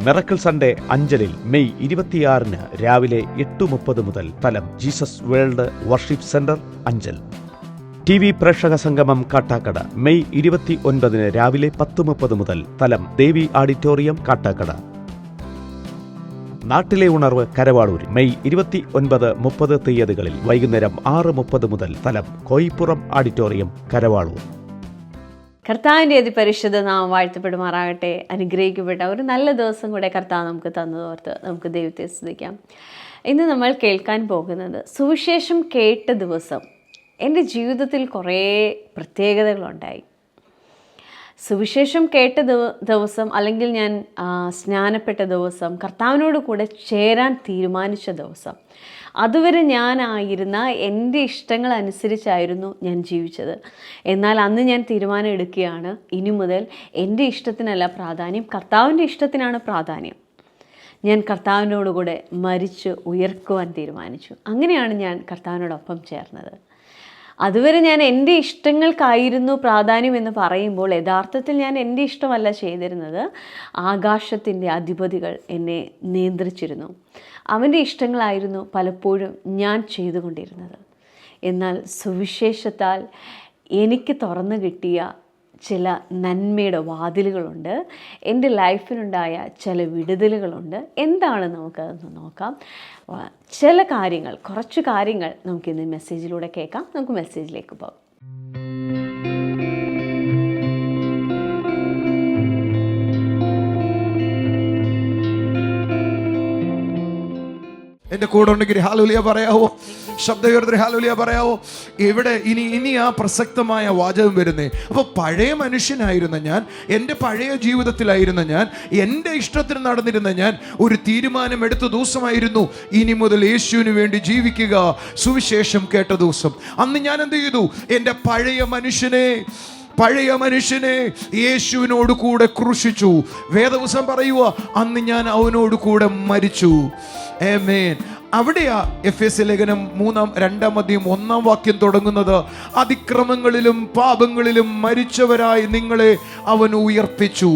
Miracle Sunday അഞ്ചലിൽ May 26 രാവിലെ 8:30 മുതൽ. സ്ഥലം Jesus world worship centre, Anchal. TV പ്രേക്ഷക സംഗമം കാട്ടാക്കട മെയ് 29 രാവിലെ 10:30 മുതൽ. സ്ഥലം ദേവി ഓഡിറ്റോറിയം, കാട്ടാക്കട. നാട്ടിലെ ഉണർവ് കരവാളൂർ മെയ് 29, 30 തീയതികളിൽ വൈകുന്നേരം 6:30 മുതൽ. സ്ഥലം കോയിപ്പുറം ഓഡിറ്റോറിയം, കരവാളൂർ. കർത്താവിൻ്റെ അതിപരിശുദ്ധ നാമം വാഴ്ത്തപ്പെടുമാറാകട്ടെ. അനുഗ്രഹിക്കപ്പെട്ട ഒരു നല്ല ദിവസം കൂടെ കർത്താവ് നമുക്ക് തന്നതോർത്ത് നമുക്ക് ദൈവത്തെ സ്തുതിക്കാം. ഇന്ന് നമ്മൾ കേൾക്കാൻ പോകുന്നത് സുവിശേഷം കേട്ട ദിവസം. എൻ്റെ ജീവിതത്തിൽ കുറേ പ്രത്യേകതകളുണ്ടായി. സുവിശേഷം കേട്ട ദിവസം, അല്ലെങ്കിൽ ഞാൻ സ്നാനപ്പെട്ട ദിവസം, കർത്താവിനോട് കൂടെ ചേരാൻ തീരുമാനിച്ച ദിവസം. അതുവരെ ഞാനായിരുന്ന എൻ്റെ ഇഷ്ടങ്ങൾ അനുസരിച്ചായിരുന്നു ഞാൻ ജീവിച്ചത്. എന്നാൽ അന്ന് ഞാൻ തീരുമാനം എടുക്കുകയാണ്, ഇനി മുതൽ എൻ്റെ ഇഷ്ടത്തിനല്ല പ്രാധാന്യം, കർത്താവിൻ്റെ ഇഷ്ടത്തിനാണ് പ്രാധാന്യം. ഞാൻ കർത്താവിനോടുകൂടെ മരിച്ച് ഉയർക്കുവാൻ തീരുമാനിച്ചു. അങ്ങനെയാണ് ഞാൻ കർത്താവിനോടൊപ്പം ചേർന്നത്. അതുവരെ ഞാൻ എൻ്റെ ഇഷ്ടങ്ങൾക്കായിരുന്നു പ്രാധാന്യം എന്ന് പറയുമ്പോൾ യഥാർത്ഥത്തിൽ ഞാൻ എൻ്റെ ഇഷ്ടമല്ല ചെയ്തിരുന്നത്. ആകാശത്തിൻ്റെ അധിപതികൾ എന്നെ നിയന്ത്രിച്ചിരുന്നു. അവൻ്റെ ഇഷ്ടങ്ങളായിരുന്നു പലപ്പോഴും ഞാൻ ചെയ്തുകൊണ്ടിരുന്നത്. എന്നാൽ സുവിശേഷത്താൽ എനിക്ക് തുറന്നു കിട്ടിയ ചില നന്മയുടെ വാതിലുകളുണ്ട്. എൻ്റെ ലൈഫിലുണ്ടായ ചില വിടുതലുകളുണ്ട്. എന്താണ് നമുക്കതൊന്ന് നോക്കാം. ചില കാര്യങ്ങൾ, കുറച്ച് കാര്യങ്ങൾ നമുക്കിന്ന് മെസ്സേജിലൂടെ കേൾക്കാം. നമുക്ക് മെസ്സേജിലേക്ക് പോകാം. എന്റെ കൂടെ ഉണ്ടെങ്കിൽ ഹല്ലേലൂയ പറയാവോ? ശബ്ദമുയർത്തി ഹല്ലേലൂയ പറയാവോ? ഇവിടെ ഇനി ആ പ്രസക്തമായ വാചകം വരുന്നേ. അപ്പോൾ പഴയ മനുഷ്യനായിരുന്ന ഞാൻ, എൻ്റെ പഴയ ജീവിതത്തിലായിരുന്ന ഞാൻ, എൻ്റെ ഇഷ്ടത്തിന് നടന്നിരുന്ന ഞാൻ ഒരു തീരുമാനം എടുത്ത ദിവസമായിരുന്നു ഇനി മുതൽ യേശുവിന് വേണ്ടി ജീവിക്കുക. സുവിശേഷം കേട്ട ദിവസം. അന്ന് ഞാൻ എന്ത് ചെയ്തു? എൻ്റെ പഴയ മനുഷ്യനെ യേശുവിനോട് കൂടെ ക്രൂശിച്ചു. വേദവചനം പറയുക, അന്ന് ഞാൻ അവനോട് കൂടെ മരിച്ചു. ആമേൻ. അവിടെയാ എഫെസ്യ ലേഖനം 2:1 തുടങ്ങുന്നത്. അതിക്രമങ്ങളിലും പാപങ്ങളിലും മരിച്ചവരായി നിങ്ങളെ അവൻ ഉയർപ്പിച്ചു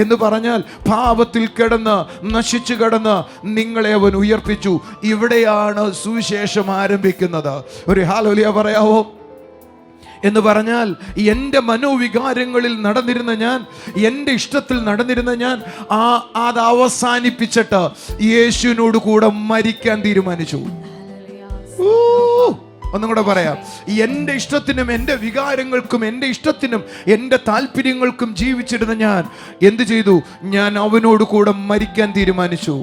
എന്ന് പറഞ്ഞാൽ, പാപത്തിൽ കിടന്ന് നശിച്ചു കിടന്ന് നിങ്ങളെ അവൻ ഉയർപ്പിച്ചു. ഇവിടെയാണ് സുവിശേഷം ആരംഭിക്കുന്നത്. ഒരു ഹല്ലേലൂയ പറയാവോ? എന്ന് പറഞ്ഞാൽ, എൻ്റെ മനോവികാരങ്ങളിൽ നടന്നിരുന്ന ഞാൻ, എൻ്റെ ഇഷ്ടത്തിൽ നടന്നിരുന്ന ഞാൻ, അത് അവസാനിപ്പിച്ചിട്ട് യേശുവിനോട് കൂടെ മരിക്കാൻ തീരുമാനിച്ചു. ഒന്നും കൂടെ പറയാം. എൻ്റെ ഇഷ്ടത്തിനും എൻ്റെ വികാരങ്ങൾക്കും എൻ്റെ ഇഷ്ടത്തിനും എൻ്റെ താല്പര്യങ്ങൾക്കും ജീവിച്ചിരുന്ന ഞാൻ എന്ത് ചെയ്തു? ഞാൻ അവനോട് കൂടെ മരിക്കാൻ തീരുമാനിച്ചു.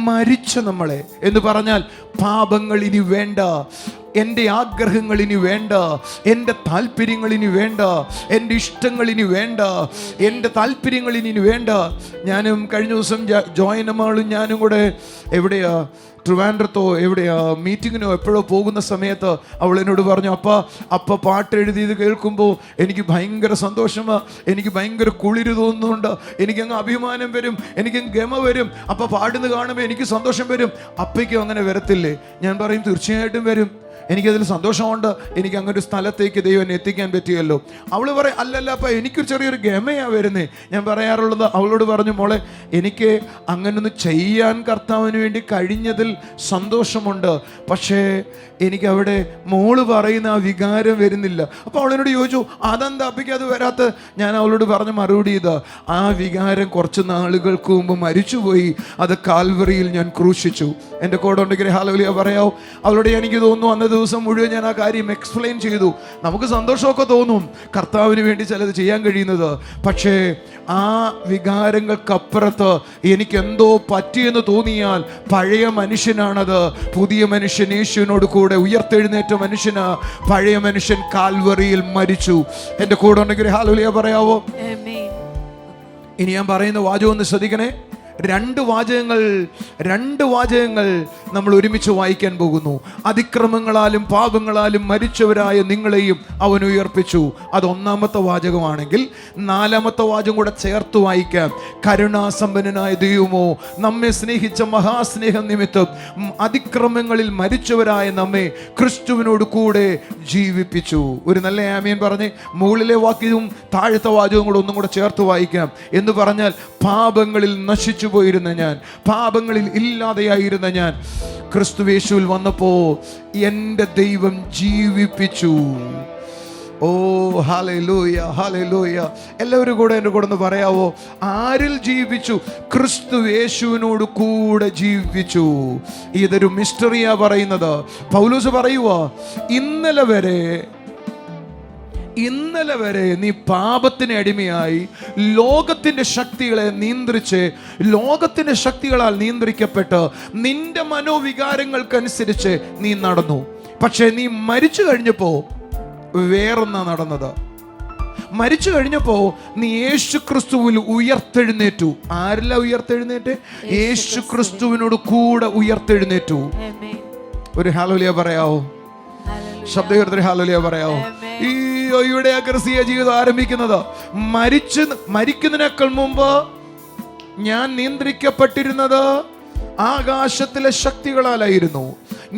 മരിച്ച നമ്മളെ എന്ന് പറഞ്ഞാൽ, പാപങ്ങൾ ഇനി വേണ്ട, എൻ്റെ ആഗ്രഹങ്ങൾ ഇനി വേണ്ട, എൻ്റെ താല്പര്യങ്ങൾ ഇനി വേണ്ട, എൻ്റെ ഇഷ്ടങ്ങൾ ഇനി വേണ്ട, എൻ്റെ താല്പര്യങ്ങൾ ഇനി വേണ്ട. ഞാനും കഴിഞ്ഞ ദിവസം ജോയിനമാളും ഞാനും കൂടെ ട്രിവാൻഡ്രത്തോ മീറ്റിങ്ങിനോ എപ്പോഴോ പോകുന്ന സമയത്ത് അവൾ എന്നോട് പറഞ്ഞു, അപ്പ പാട്ട് എഴുതിയത് കേൾക്കുമ്പോൾ എനിക്ക് ഭയങ്കര സന്തോഷമാണ്, എനിക്ക് ഭയങ്കര കുളിര് തോന്നുന്നുണ്ട്, എനിക്കങ്ങ് അഭിമാനം വരും, എനിക്കങ്ങ് ഗമ വരും. അപ്പ പാടുന്നത് കാണുമ്പോൾ എനിക്ക് സന്തോഷം വരും. അപ്പയ്ക്കും അങ്ങനെ വരത്തില്ലേ? ഞാൻ പറയും, തീർച്ചയായിട്ടും വരും. എനിക്കതിൽ സന്തോഷമുണ്ട്. എനിക്ക് അങ്ങനെ ഒരു സ്ഥലത്തേക്ക് ദൈവം എന്നെ എത്തിക്കാൻ പറ്റിയല്ലോ. അവൾ പറയും, അല്ലല്ല അപ്പ എനിക്കൊരു ചെറിയൊരു ഗമയാണ് വരുന്നേ. ഞാൻ പറയാറുള്ളത്, അവളോട് പറഞ്ഞു, മോളെ, എനിക്ക് അങ്ങനൊന്ന് ചെയ്യാൻ കർത്താവിന് വേണ്ടി കഴിഞ്ഞതിൽ സന്തോഷമുണ്ട്. പക്ഷേ എനിക്ക് അവിടെ മോള് പറയുന്ന ആ വികാരം വരുന്നില്ല. അപ്പോൾ അവളെന്നോട് ചോദിച്ചു, അതെന്താ അപ്പയ്ക്ക് അത് വരാത്ത? ഞാൻ അവളോട് പറഞ്ഞ മറുപടി ഇതാ, ആ വികാരം കുറച്ച് നാളുകൾക്ക് മുമ്പ് മരിച്ചുപോയി. അത് കാൽവറിയിൽ ഞാൻ ക്രൂശിച്ചു. എൻ്റെ കൂടെ ഉണ്ടെങ്കിൽ ഹല്ലേലൂയ പറയാവോ? അവളോട് എനിക്ക് തോന്നുന്നു അന്ന് ദിവസം മുഴുവൻ ഞാൻ ആ കാര്യം എക്സ്പ്ലെയിൻ ചെയ്തു. നമുക്ക് സന്തോഷമൊക്കെ തോന്നും കർത്താവിന് വേണ്ടി ചിലത് ചെയ്യാൻ കഴിയുന്നത്. പക്ഷേ ആ വികാരങ്ങൾക്കപ്പുറത്ത് എനിക്കെന്തോ പറ്റിയെന്ന് തോന്നിയാൽ പഴയ മനുഷ്യനാണത്. പുതിയ മനുഷ്യൻ യേശുവിനോട് കൂടെ ഉയർത്തെഴുന്നേറ്റ മനുഷ്യന്. പഴയ മനുഷ്യൻ കാൽവറിയിൽ മരിച്ചു. എൻ്റെ കൂടെ ഉണ്ടെങ്കിൽ ഹല്ലേലൂയ പറയാവോ? ഇനി ഞാൻ പറയുന്ന വാചകം ഒന്ന് ശ്രദ്ധിക്കണേ. രണ്ട് വാചകങ്ങൾ നമ്മൾ ഒരുമിച്ച് വായിക്കാൻ പോകുന്നു. അതിക്രമങ്ങളാലും പാപങ്ങളാലും മരിച്ചവരായ നിങ്ങളെയും അവൻ ഉയർപ്പിച്ചു. അത് ഒന്നാമത്തെ വാചകമാണെങ്കിൽ 4ാമത്തെ വാചകം കൂടെ ചേർത്ത് വായിക്കാം. കരുണാസമ്പന്നനായ ദൈവമോ, നമ്മെ സ്നേഹിച്ച മഹാസ്നേഹം നിമിത്തം അതിക്രമങ്ങളിൽ മരിച്ചവരായ നമ്മെ ക്രിസ്തുവിനോട് കൂടെ ജീവിപ്പിച്ചു. ഒരു നല്ല ആമേൻ പറഞ്ഞ് മുകളിലെ വാക്യവും താഴത്തെ വാചകവും കൂടെ ഒന്നും കൂടെ ചേർത്ത് വായിക്കാം. എന്ന് പറഞ്ഞാൽ, പാപങ്ങളിൽ നശിച്ചു പോയിരുന്ന ഞാൻ, പാപങ്ങളിൽ ഇല്ലാതെയായിരുന്ന ഞാൻ, ക്രിസ്തുയേശുവിൽ വന്നപ്പോ എൻ്റെ ദൈവം ജീവിപ്പിച്ചു. ഓ ഹല്ലേലൂയ, ഹല്ലേലൂയ. എല്ലാവരും കൂടെ എൻ്റെ കൂടെ ഒന്ന് പറയാവോ? ആരിൽ ജീവിച്ചു? ക്രിസ്തുയേശുവിനോട് കൂടെ ജീവിച്ചു. ഇതൊരു മിസ്റ്ററിയാ പറയുന്നത്. പൗലോസ് പറയുവാ, ഇന്നലെ വരെ നീ പാപത്തിന് അടിമയായി ലോകത്തിന്റെ ശക്തികളെ നിയന്ത്രിച്ച്, ലോകത്തിന്റെ ശക്തികളാൽ നിയന്ത്രിക്കപ്പെട്ട് നിന്റെ മനോവികാരങ്ങൾക്കനുസരിച്ച് നീ നടന്നു. പക്ഷെ നീ മരിച്ചു കഴിഞ്ഞപ്പോ വേറൊന്നാ നടന്നത്. മരിച്ചു കഴിഞ്ഞപ്പോ നീ യേശു ക്രിസ്തുവിൽ ഉയർത്തെഴുന്നേറ്റു. ആരല്ല ഉയർത്തെഴുന്നേറ്റ്? യേശു ക്രിസ്തുവിനോട് കൂടെ ഉയർത്തെഴുന്നേറ്റു. ഒരു ഹല്ലേലൂയ പറയാവോ? ശബ്ദകീർത്തന ഹല്ലേലൂയ പറയാവോ? ഈ ഇവിടെ ക്രിസ്തീയ ജീവിതം ആരംഭിക്കുന്നത് മരിക്കുന്നതിനേക്കാൾ മുമ്പ് ഞാൻ നിയന്ത്രിക്കപ്പെട്ടിരുന്നത് ആകാശത്തിലെ ശക്തികളാലായിരുന്നു.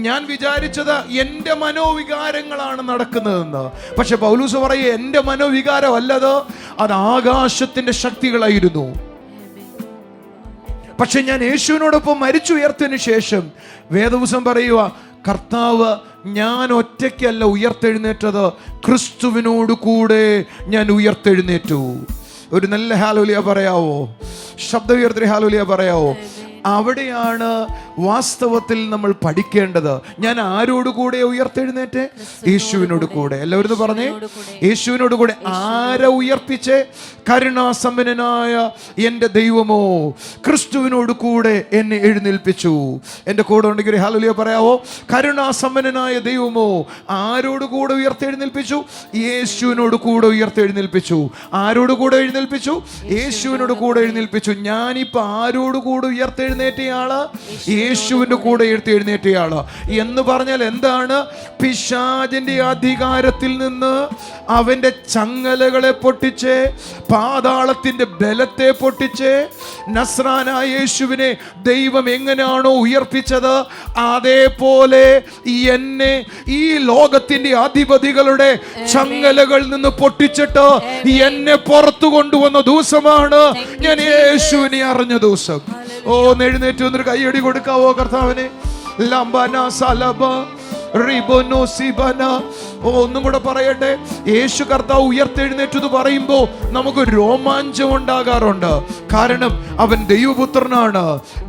ഞാൻ വിചാരിച്ചത് എൻ്റെ മനോവികാരങ്ങളാണ് നടക്കുന്നതെന്ന്. പക്ഷെ പൗലോസ് പറയും, എൻ്റെ മനോവികാരം അല്ലത്, അത് ആകാശത്തിന്റെ ശക്തികളായിരുന്നു. പക്ഷെ ഞാൻ യേശുവിനോടൊപ്പം മരിച്ചുയർത്തതിന് ശേഷം വേദപുസ്തകം പറയുക, കർത്താവ് ഞാൻ ഒറ്റയ്ക്കല്ല ഉയർത്തെഴുന്നേറ്റത്, ക്രിസ്തുവിനോട് കൂടെ ഞാൻ ഉയർത്തെഴുന്നേറ്റു. ഒരു നല്ല ഹല്ലേലൂയ പറയാവോ? ശബ്ദകീർത്തന ഹല്ലേലൂയ പറയാവോ? അവിടെയാണ് വാസ്തവത്തിൽ നമ്മൾ പഠിക്കേണ്ടത്. ഞാൻ ആരോട് കൂടെ ഉയർത്തെഴുന്നേറ്റ്? യേശുവിനോട് കൂടെ. എല്ലാവരും പറഞ്ഞേ, യേശുവിനോട് കൂടെ. ആരെ ഉയർപ്പിച്ചേ? കരുണാസമ്പന്നനായ എൻ്റെ ദൈവമോ ക്രിസ്തുവിനോട് കൂടെ എന്നെ എഴുന്നേൽപ്പിച്ചു. എൻ്റെ കൂടെ ഉണ്ടെങ്കിൽ ഒരു ഹല്ലേലൂയ പറയാവോ? കരുണാസമ്പന്നനായ ദൈവമോ ആരോട് കൂടെ ഉയർത്തെഴുന്നേൽപ്പിച്ചു? യേശുവിനോട് കൂടെ ഉയർത്തെഴുന്നേൽപ്പിച്ചു. ആരോട് കൂടെ എഴുന്നേൽപ്പിച്ചു? യേശുവിനോട് കൂടെ എഴുന്നേൽപ്പിച്ചു. ഞാനിപ്പോ ആരോട് കൂടെ ഉയർത്തെഴുന്നേറ്റയാള്? യേശുവിന്റെ കൂടെ എഴുന്നേറ്റയാള്. എന്ന് പറഞ്ഞാൽ എന്താണ്? പിശാചിന്റെ അധികാരത്തിൽ നിന്ന് അവന്റെ ചങ്ങലകളെ പൊട്ടിച്ച്, പാതാളത്തിന്റെ ബലത്തെ പൊട്ടിച്ച്, നസ്രാനായ യേശുവിനെ ദൈവം എങ്ങനെയാണോ ഉയർപ്പിച്ചത് അതേപോലെ എന്നെ ഈ ലോകത്തിന്റെ അധിപതികളുടെ ചങ്ങലകളിൽ നിന്ന് പൊട്ടിച്ചിട്ട് എന്നെ പുറത്തു കൊണ്ടുവന്ന ദിവസമാണ് ഞാൻ യേശുവിനെ അറിഞ്ഞ ദിവസം. ഓ, എഴുന്നേറ്റ് വന്നൊരു കൈയടി കൊടുക്കാവോ കർത്താവിനെ? ലംബന സലബ റിബോനോ സിബന. ഓ, ഒന്നും കൂടെ പറയട്ടെ. യേശു കർത്താവ് ഉയർത്തെഴുന്നേറ്റത് പറയുമ്പോൾ നമുക്ക് രോമാഞ്ചം ഉണ്ടാകാറുണ്ട്. കാരണം അവൻ ദൈവപുത്രനാണ്.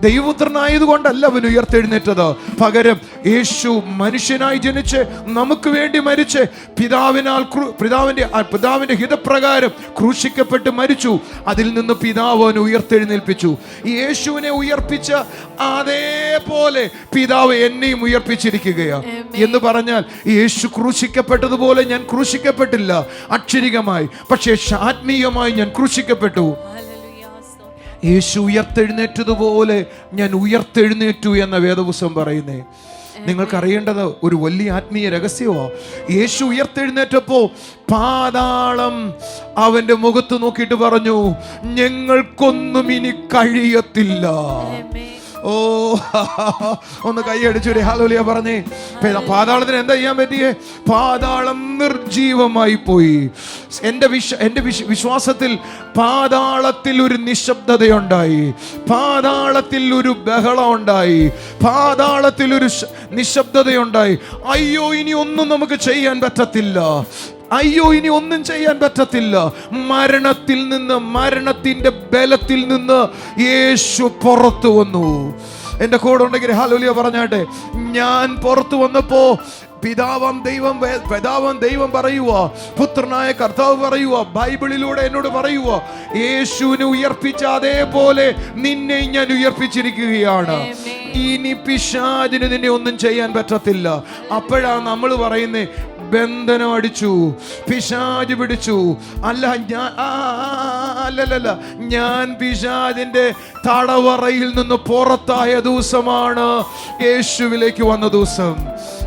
ദൈവപുത്രനായതുകൊണ്ടല്ല അവൻ ഉയർത്തെഴുന്നേറ്റത്. പകരം യേശു മനുഷ്യനായി ജനിച്ച് നമുക്ക് വേണ്ടി മരിച്ച് പിതാവിന്റെ ഹിതപ്രകാരം ക്രൂശിക്കപ്പെട്ട് മരിച്ചു. അതിൽ നിന്ന് പിതാവ് അവനെ ഉയർത്തെഴുന്നേൽപ്പിച്ചു. യേശുവിനെ ഉയർപ്പിച്ച അതേപോലെ പിതാവ് എന്നെയും ഉയർപ്പിച്ചിരിക്കുകയാണ്. എന്ന് പറഞ്ഞാൽ യേശു ക്രൂശിക്കപ്പെട്ടതുപോലെ ഞാൻ ക്രൂശിക്കപ്പെട്ടില്ല അക്ഷരികമായി, പക്ഷേ ആത്മീയമായി ഞാൻ ക്രൂശിക്കപ്പെട്ടു. യേശു ഉയർത്തെഴുന്നേറ്റതുപോലെ ഞാൻ ഉയർത്തെഴുന്നേറ്റു എന്ന വേദപുസ്തകം പറയുന്നേ. നിങ്ങൾക്കറിയേണ്ടത് ഒരു വലിയ ആത്മീയ രഹസ്യമാണ്. യേശു ഉയർത്തെഴുന്നേറ്റപ്പോ പാതാളം അവന്റെ മുഖത്ത് നോക്കിയിട്ട് പറഞ്ഞു, ഞങ്ങൾക്കൊന്നും ഇനി കഴിയത്തില്ല. ഓ, ഒന്ന് കൈയടിച്ചൊരു ഹല്ലേലൂയ പറഞ്ഞേ. പാതാളത്തിന് എന്താ ചെയ്യാൻ പറ്റിയേ? പാതാളം നിർജീവമായി പോയി. എൻ്റെ വിശ്വാസത്തിൽ പാതാളത്തിൽ ഒരു നിശബ്ദതയുണ്ടായി, പാതാളത്തിൽ ഒരു ബഹളം ഉണ്ടായി, പാതാളത്തിൽ ഒരു നിശബ്ദതയുണ്ടായി. അയ്യോ, ഇനി ഒന്നും നമുക്ക് ചെയ്യാൻ പറ്റത്തില്ല. അയ്യോ, ഇനി ഒന്നും ചെയ്യാൻ പറ്റത്തില്ല. മരണത്തിൽ നിന്ന്, മരണത്തിന്റെ ബലത്തിൽ നിന്ന് യേശു പുറത്തു വന്നു. എൻ്റെ കൂടെ ഉണ്ടെങ്കിൽ ഹല്ലേലൂയ പറഞ്ഞാട്ടെ. ഞാൻ പുറത്തു വന്നപ്പോ പിതാവാം ദൈവം പറയുക, പുത്രനായ കർത്താവ് പറയുക, ബൈബിളിലൂടെ എന്നോട് പറയുക, യേശുവിനെ ഉയർപ്പിച്ച അതേപോലെ നിന്നെ ഞാൻ ഉയർപ്പിച്ചിരിക്കുകയാണ്. ഇനി പിശാചിന് നിന്നെ ഒന്നും ചെയ്യാൻ പറ്റത്തില്ല. അപ്പോഴാണ് നമ്മൾ പറയുന്നേ, ബന്ധനം അടിച്ചു, പിശാച് പിടിച്ചു. അല്ലല്ല, ഞാൻ പിശാചിന്റെ തടവറയിൽ നിന്ന് പുറത്തായ ദിവസമാണ് യേശുവിലേക്ക് വന്ന ദിവസം.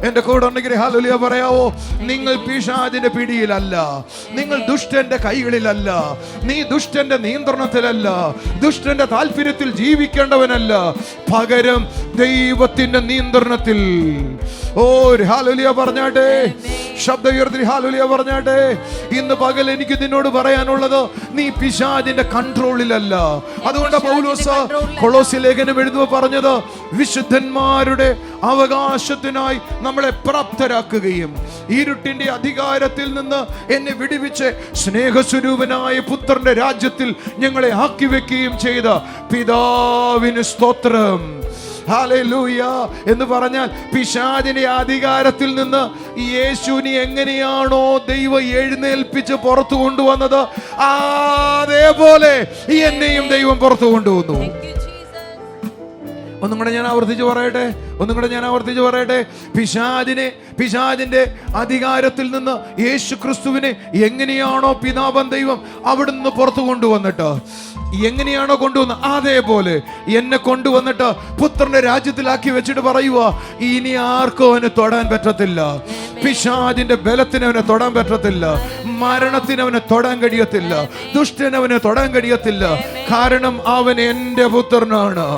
എന്റെ കൂടെ ഉണ്ടെങ്കിൽ ഹല്ലേലൂയ പറയാവോ? നിങ്ങൾ പിശാചിന്റെ പിടിയിലല്ല, നിങ്ങൾ ദുഷ്ടന്റെ കൈകളിലല്ല, നീ ദുഷ്ടന്റെ നിയന്ത്രണത്തിലല്ല, ദുഷ്ടന്റെ താല്പര്യത്തിൽ ജീവിക്കേണ്ടവനല്ല, പകരം ദൈവത്തിന്റെ നിയന്ത്രണത്തിൽ. ഓ ഹല്ലേലൂയ പറഞ്ഞാട്ടെ, ശബ്ദം ഉയർത്തി ഹല്ലേലൂയ പറഞ്ഞാട്ടെ. ഇന്ന് പകൽ എനിക്ക് നിന്നോട് പറയാനുള്ളത്, നീ പിശാചിന്റെ കൺട്രോളിലല്ല. അതുകൊണ്ട് പൗലോസ് കൊളോസ്യ ലേഖനം എഴുതുമ്പോൾ പറഞ്ഞത്, വിശുദ്ധന്മാരുടെ അവകാശത്തിനായി നമ്മളെ പ്രാപ്തരാക്കുകയും ഇരുട്ടിന്റെ അധികാരത്തിൽ നിന്ന് എന്നെ വിടുവിച്ച് സ്നേഹസ്വരൂപനായ പുത്രന്റെ രാജ്യത്തിൽ ഞങ്ങളെ ആക്കി വെക്കുകയും ചെയ്ത പിതാവിന് സ്തോത്രം. ഹല്ലേലൂയ എന്ന് പറഞ്ഞാൽ പിശാചിന്റെ അധികാരത്തിൽ നിന്ന് യേശുവിനെ എങ്ങനെയാണോ ദൈവം എഴുന്നേൽപ്പിച്ച് പുറത്തു കൊണ്ടുവന്നത്, അതേപോലെ എന്നെയും ദൈവം പുറത്തു കൊണ്ടുവന്നു. ഒന്നും കൂടെ ഞാൻ ആവർത്തിച്ച് പറയട്ടെ, പിശാചിന്റെ അധികാരത്തിൽ നിന്ന് യേശു ക്രിസ്തുവിനെ എങ്ങനെയാണോ പിതാവൻ ദൈവം അവിടുന്ന് പുറത്തു കൊണ്ടുവന്നിട്ട്, എങ്ങനെയാണോ കൊണ്ടുവന്നത്, അതേപോലെ എന്നെ കൊണ്ടുവന്നിട്ട് പുത്രന്റെ രാജ്യത്തിലാക്കി വെച്ചിട്ട് പറയുക, ഇനി ആർക്കും അവനെ തൊടാൻ പറ്റത്തില്ല. പിശാചിന്റെ ബലത്തിന് അവനെ തൊടാൻ പറ്റത്തില്ല, മരണത്തിന് അവനെ തൊടാൻ കഴിയത്തില്ല, ദുഷ്ടനവനെ തൊടാൻ കഴിയത്തില്ല. കാരണം അവൻ എന്റെ പുത്രനാണ്,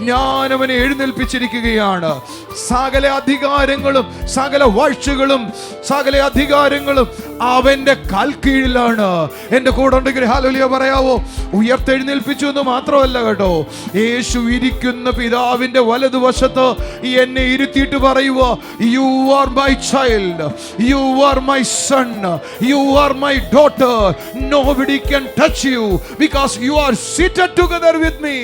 ഞാൻ അവനെ എഴുന്നേൽപ്പിച്ചിരിക്കുകയാണ്. സകല അധികാരങ്ങളും സകല വാഴ്ചകളും സകല അധികാരങ്ങളും അവന്റെ കാൽക്കീഴിലാണ്. എന്റെ കൂടെ ഉണ്ടെങ്കിൽ ഹല്ലേലൂയ പറയാവോ? ഉയർത്തെഴുന്നേൽപ്പിച്ചു എന്ന് മാത്രമല്ല കേട്ടോ, യേശു ഇരിക്കുന്ന പിതാവിന്റെ വലതുവശത്ത് എന്നെ ഇരുത്തിയിട്ട് പറയുക, you are my child, you are my son, you are my daughter, nobody can touch you because you are seated together with me.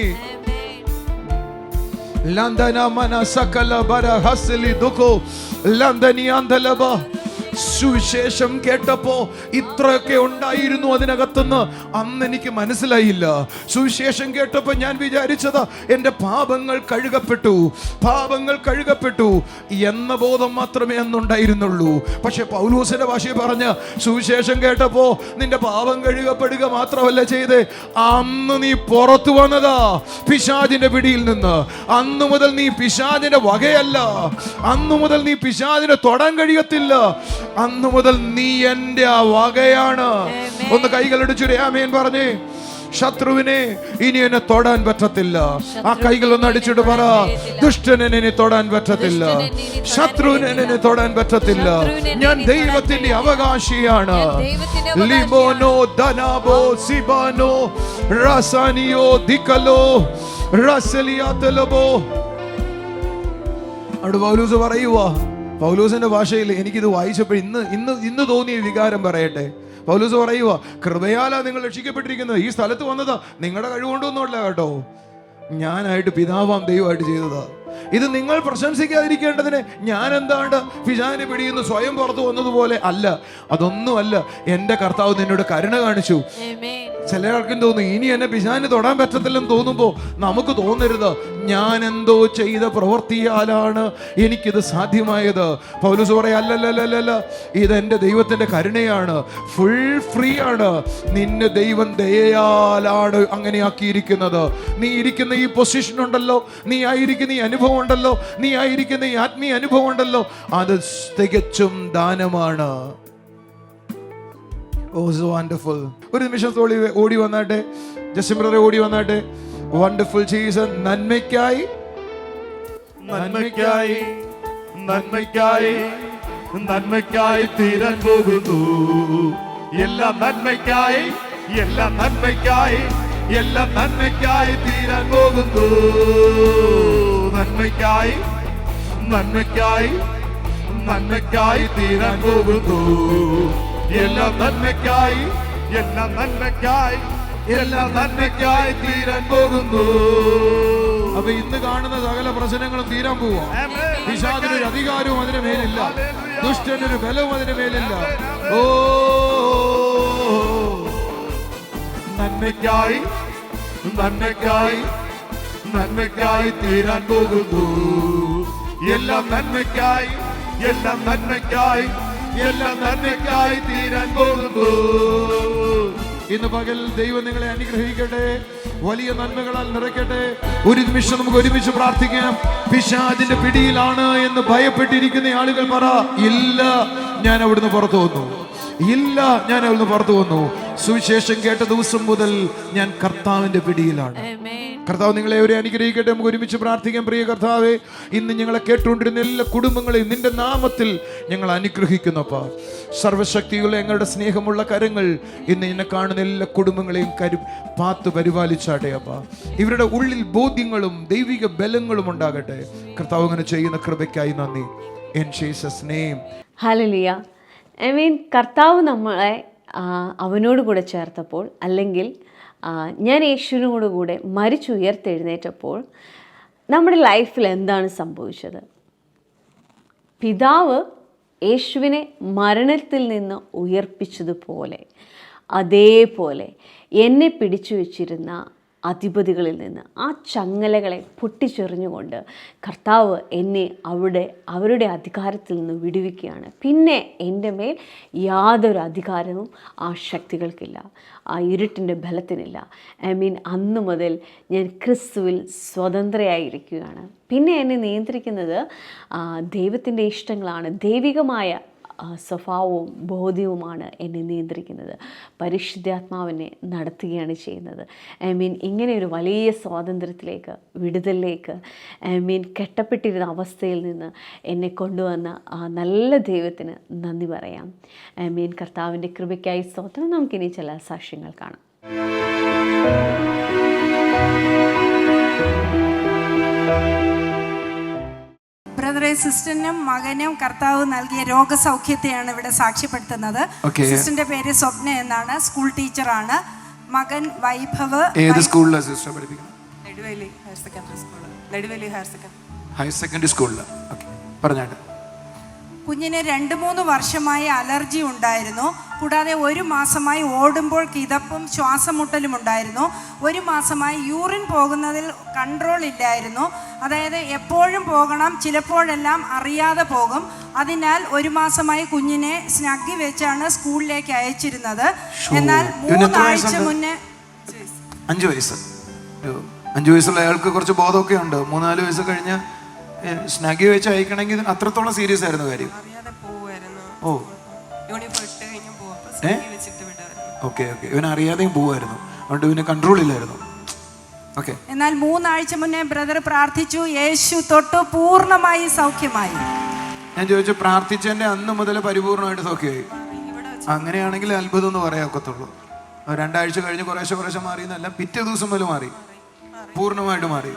Landana mana sakala bara hasli duko landani andalaba. സുവിശേഷം കേട്ടപ്പോ ഇത്രയൊക്കെ ഉണ്ടായിരുന്നു അതിനകത്തുനിന്ന് അന്ന് എനിക്ക് മനസ്സിലായില്ല. സുവിശേഷം കേട്ടപ്പോ ഞാൻ വിചാരിച്ചത് എന്റെ പാപങ്ങൾ കഴുകപ്പെട്ടു എന്ന ബോധം മാത്രമേ അന്നുണ്ടായിരുന്നുള്ളൂ. പക്ഷെ പൗലോസിന്റെ ഭാഷയിൽ പറഞ്ഞ സുവിശേഷം കേട്ടപ്പോ നിന്റെ പാപം കഴുകപ്പെടുക മാത്രമല്ല ചെയ്തേ, അന്ന് നീ പുറത്തു വന്നതാ പിശാചിന്റെ പിടിയിൽ നിന്ന്. അന്നു മുതൽ നീ പിശാചിന്റെ വകയല്ല, അന്നു മുതൽ നീ പിശാചിനെ തൊടാൻ കഴിയത്തില്ല, അന്നു മുതൽ നീ എന്റെ ആ വകയാണ്. ഒന്ന് കൈകളടിച്ചൊരു ആമേൻ പറഞ്ഞേ. ശത്രുവിനെ ഇനി എന്നെ തൊടാൻ പറ്റത്തില്ല. ആ കൈകൾ ഒന്ന് അടിച്ചിട്ട് പറ, ദുഷ്ടനെ എന്നെ തൊടാൻ പറ്റത്തില്ല, ശത്രുവിനെ എന്നെ തൊടാൻ പറ്റത്തില്ല. ഞാൻ ദൈവത്തിന്റെ അവകാശിയാണ്. ലിമോനോ ദനാബോ സിബാനോ റസാനിയോ ദിക്കലോ റസലിയാതലബോ. അവിടെ പൗലോസ് പറയുവാ, പൗലോസിന്റെ ഭാഷയിൽ എനിക്കിത് വായിച്ചപ്പോൾ ഇന്ന് തോന്നിയ വികാരം പറയട്ടെ. പൗലോസ് പറയുക, കൃപയാലാ നിങ്ങൾ രക്ഷിക്കപ്പെട്ടിരിക്കുന്നത്. ഈ സ്ഥലത്ത് വന്നത് നിങ്ങളുടെ കഴിവുകൊണ്ടൊന്നുമല്ല കേട്ടോ, ഞാനായിട്ട് പിതാവാം ദൈവമായിട്ട് ചെയ്തതാ. ഇത് നിങ്ങൾ പ്രശംസിക്കാതിരിക്കേണ്ടതിന് ഞാൻ എന്താണ്ട് പിശാചിനെ പിടിയുന്നു സ്വയം പുറത്തു വന്നതുപോലെ അല്ല, അതൊന്നുമല്ല. എന്റെ കർത്താവ് നിന്നോട് കരുണ കാണിച്ചു. ചില ആൾക്കും തോന്നും ഇനി എന്നെ പിശാചിനെ തൊടാൻ പറ്റത്തില്ലെന്ന് തോന്നുമ്പോ നമുക്ക് തോന്നരുത്, ഞാൻ എന്തോ ചെയ്ത പ്രവൃത്തിയാലാണ് എനിക്കിത് സാധ്യമായത്. പൗലോസ് പറയാ, അല്ലല്ല, ഇതെന്റെ ദൈവത്തിന്റെ കരുണയാണ്, ഫുൾ ഫ്രീ ആണ്. നിന്നെ ദൈവം ദയയാലാണ് അങ്ങനെ ആക്കിയിരിക്കുന്നത്. നീ ഇരിക്കുന്ന ഈ പൊസിഷൻ ഉണ്ടല്ലോ, നീ ആയിരിക്കുന്ന ഈ അനുഭവം ഉണ്ടല്ലോ, നീ ആയിരിക്കുന്ന ഈ ആത്മീയ അനുഭവം ഉണ്ടല്ലോ, അത് തികച്ചും ദാനമാണ്. Oh, so wonderful. ഒരു നിമിഷം ഓടി വന്നാട്ടെ, ജസ്റ്റിൻ ബ്രദറെ ഓടി വന്നാട്ടെ. വണ്ടർഫുൾ ജീസസ്, നന്മയ്ക്കായി തീരാൻ പോകുന്നു. എല്ലാം നന്മയ്ക്കായി തീരാൻ പോകുന്നു. നന്മയ്ക്കായി തീരാൻ പോകുന്നു. എല്ലാം നന്മയ്ക്കായി തീരാൻ പോകുന്നു. അപ്പൊ ഇന്ന് കാണുന്ന സകല പ്രശ്നങ്ങളും തീരാൻ പോവാ. പിശാചിനൊരു അധികാരവും അതിന്റെ മേലില്ല, ദുഷ്ടനൊരു ബലവും അതിന്റെ മേലില്ല. ഓ, നന്മയ്ക്കായി തീരാൻ പോകുന്നു. എല്ലാം നന്മയ്ക്കായി തീരാൻ പോകുന്നു. ഇന്ന് പകൽ ദൈവം നിങ്ങളെ അനുഗ്രഹിക്കട്ടെ, വലിയ നന്മകളാൽ നിറയ്ക്കട്ടെ. ഒരു നിമിഷം നമുക്ക് ഒരുമിച്ച് പ്രാർത്ഥിക്കാം. പിശാചിന്റെ പിടിയിലാണ് എന്ന് ഭയപ്പെട്ടിരിക്കുന്ന ആളുകൾ പറ, ഇല്ല, ഞാൻ അവിടുന്ന് പുറത്തു വന്നു. ഇല്ല, ഞാൻ അവിടുന്ന് പുറത്തു വന്നു. സുവിശേഷം കേട്ട ദിവസം മുതൽ ഞാൻ കർത്താവിന്റെ പിടിയിലാണ്. കർത്താവ് നിങ്ങളെ ഒരു അനുഗ്രഹിക്കട്ടെ. നമുക്ക് ഒരുമിച്ച് പ്രാർത്ഥിക്കാം. പ്രിയ കർത്താവേ, ഇന്ന് ഞങ്ങളെ കേട്ടുകൊണ്ടിരുന്ന എല്ലാ കുടുംബങ്ങളെയും നിന്റെ നാമത്തിൽ ഞങ്ങൾ അനുഗ്രഹിക്കുന്നപ്പാ. സർവശക്തിയുള്ള ഞങ്ങളുടെ സ്നേഹമുള്ള കരങ്ങൾ ഇന്ന് എന്നെ കാണുന്ന എല്ലാ കുടുംബങ്ങളെയും പാത്ത് പരിപാലിച്ചാട്ടെ അപ്പാ. ഇവരുടെ ഉള്ളിൽ ബോധ്യങ്ങളും ദൈവിക ബലങ്ങളും ഉണ്ടാകട്ടെ. കർത്താവ് അങ്ങനെ ചെയ്യുന്ന കൃപയ്ക്കായി നന്ദി. In Jesus name. ഹല്ലേലൂയ. കർത്താവ് നമ്മളെ അവനോട് കൂടെ ചേർത്തപ്പോൾ, അല്ലെങ്കിൽ ഞാൻ യേശുവിനോട് കൂടെ മരിച്ചുയർത്തെഴുന്നേറ്റപ്പോൾ നമ്മുടെ ലൈഫിൽ എന്താണ് സംഭവിച്ചത്? പിതാവ് യേശുവിനെ മരണത്തിൽ നിന്ന് ഉയർപ്പിച്ചതുപോലെ, അതേപോലെ എന്നെ പിടിച്ചു വച്ചിരുന്ന അധിപതികളിൽ നിന്ന് ആ ചങ്ങലകളെ പൊട്ടിച്ചെറിഞ്ഞുകൊണ്ട് കർത്താവ് എന്നെ അവരുടെ അധികാരത്തിൽ നിന്ന് വിടുവിക്കുകയാണ്. പിന്നെ എൻ്റെ മേൽ യാതൊരു അധികാരവും ആ ശക്തികൾക്കില്ല, ആ ഇരുട്ടിൻ്റെ ബലത്തിനില്ല. അന്ന് മുതൽ ഞാൻ ക്രിസ്തുവിൽ സ്വതന്ത്രയായിരിക്കുകയാണ്. പിന്നെ എന്നെ നിയന്ത്രിക്കുന്നത് ദൈവത്തിൻ്റെ ഇഷ്ടങ്ങളാണ്. ദൈവികമായ സ്വഭാവവും ബോധ്യവുമാണ് എന്നെ നിയന്ത്രിക്കുന്നത്. പരിശുദ്ധാത്മാവിനെ നടത്തുകയാണ് ചെയ്യുന്നത്. ഇങ്ങനെ ഒരു വലിയ സ്വാതന്ത്ര്യത്തിലേക്ക്, വിടുതലിലേക്ക്, കെട്ടപ്പെട്ടിരുന്ന അവസ്ഥയിൽ നിന്ന് എന്നെ കൊണ്ടുവന്ന ആ നല്ല ദൈവത്തിന് നന്ദി പറയാം. കർത്താവിൻ്റെ കൃപയ്ക്കായി സ്തോത്രം. നമുക്കിനി ചില സാക്ഷ്യങ്ങൾ കാണാം. ബ്രദറെ, സിസ്റ്ററിനും മകനും കർത്താവ് നൽകിയ രോഗസൗഖ്യത്തെയാണ് ഇവിടെ സാക്ഷ്യപ്പെടുത്തുന്നത്. സിസ്റ്ററിന്റെ പേര് സ്വപ്ന എന്നാണ്, സ്കൂൾ ടീച്ചറാണ്. മകൻ വൈഭവ്. ഏത് സ്കൂളിലാണ് സിസ്റ്റർ പഠിപ്പിക്കുന്നത്? Neduveli higher secondary school. Neduveli higher secondary സ്കൂളിൽ. പറഞ്ഞാട്ട് കുഞ്ഞിന് 2-3 വർഷമായി അലർജി ഉണ്ടായിരുന്നു. കൂടാതെ 1 മാസമായി ഓടുമ്പോൾ കിതപ്പും ശ്വാസമുട്ടലും ഉണ്ടായിരുന്നു. 1 മാസമായി യൂറിൻ പോകുന്നതിൽ കൺട്രോൾ ഇല്ലായിരുന്നു. അതായത് എപ്പോഴും പോകണം, ചിലപ്പോഴെല്ലാം അറിയാതെ പോകും. അതിനാൽ 1 മാസമായി കുഞ്ഞിനെ സ്നഗ്ഗി വെച്ചാണ് സ്കൂളിലേക്ക് അയച്ചിരുന്നത്. എന്നാൽ 3 ആഴ്ച മുന്നേ 5 വയസ്സ് 5 വയസ്സുള്ള അയാൾക്ക് കുറച്ച് ബോധമൊക്കെ ഉണ്ട്. 3-4 വയസ്സ് കഴിഞ്ഞ് സ്നഗ്ഗി വെച്ച് അയക്കണമെങ്കിൽ അത്രത്തോളം സീരിയസ് ആയിരുന്നു കാര്യം. ഓ, ഓക്കെ, ഇവൻ അറിയാതെയും പോവായിരുന്നു, അതുകൊണ്ട് ഇവന് കൺട്രോൾ ഇല്ലായിരുന്നു. ഓക്കെ. എന്നാൽ 3 ആഴ്ച മുന്നേ ബ്രദർ പ്രാർത്ഥിച്ചു, യേശു തൊട്ടു പൂർണ്ണമായി സൗഖ്യമായി. ഞാൻ ചോദിച്ചു, പ്രാർത്ഥിച്ചതിന്റെ അന്ന് മുതൽ പരിപൂർണമായിട്ട് സൗഖ്യമായി? അങ്ങനെയാണെങ്കിൽ അത്ഭുതം എന്ന് പറയാക്കത്തുള്ളൂ. 2 ആഴ്ച കഴിഞ്ഞ് കുറേശ്ശെ മാറി എന്നല്ല, പിറ്റേ ദിവസം പോലും മാറി, പൂർണ്ണമായിട്ട് മാറി.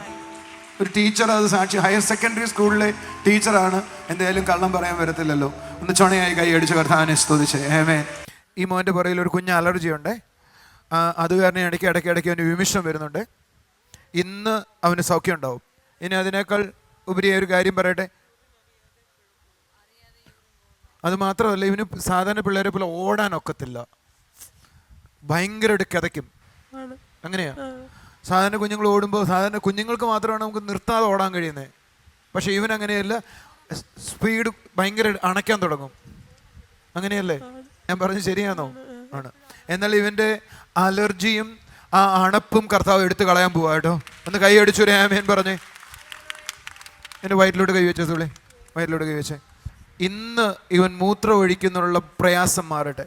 ഒരു ടീച്ചർ അത് സാക്ഷി. ഹയർ സെക്കൻഡറി സ്കൂളിലെ ടീച്ചറാണ്. എന്തായാലും കള്ളം പറയാൻ വരത്തില്ലല്ലോ. ഒന്ന് ചുണയായി കൈ അടിച്ച് കർത്താവിനെ സ്തുതിച്ചേ. ആമേൻ. ഈ മോൻ്റെ പുറകിൽ ഒരു കുഞ്ഞ് അലർജി ഉണ്ട്. അത് കാരണം ഇടയ്ക്ക് അവന് വിമിഷം വരുന്നുണ്ട്. ഇന്ന് അവന് സൗഖ്യം ഉണ്ടാവും. ഇനി അതിനേക്കാൾ ഉപരിയായ ഒരു കാര്യം പറയട്ടെ. അത് മാത്രമല്ല, ഇവന് സാധാരണ പിള്ളേരെ പോലെ ഓടാനൊക്കത്തില്ല, ഭയങ്കരമായിട്ട് കിതയ്ക്കും. അങ്ങനെയാ സാധാരണ കുഞ്ഞുങ്ങൾ ഓടുമ്പോൾ. സാധാരണ കുഞ്ഞുങ്ങൾക്ക് മാത്രമാണ് നമുക്ക് നിർത്താതെ ഓടാൻ കഴിയുന്നത്. പക്ഷെ ഇവൻ അങ്ങനെയല്ല, സ്പീഡ് ഭയങ്കര അണയ്ക്കാൻ തുടങ്ങും. അങ്ങനെയല്ലേ? ഞാൻ പറഞ്ഞു ശരിയാണോ? ആണ്. എന്നാൽ ഇവൻ്റെ അലർജിയും ആ അണപ്പും കർത്താവ് എടുത്ത് കളയാൻ പോവാ കേട്ടോ. ഒന്ന് കൈ അടിച്ചൊരു ആമേൻ പറഞ്ഞേ. എൻ്റെ വയറ്റിലോട്ട് കൈ വെച്ചേ, സുളി വയറ്റിലോട്ട് കൈ വെച്ചേ. ഇന്ന് ഇവൻ മൂത്രം ഒഴിക്കുന്നുള്ള പ്രയാസം മാറട്ടെ.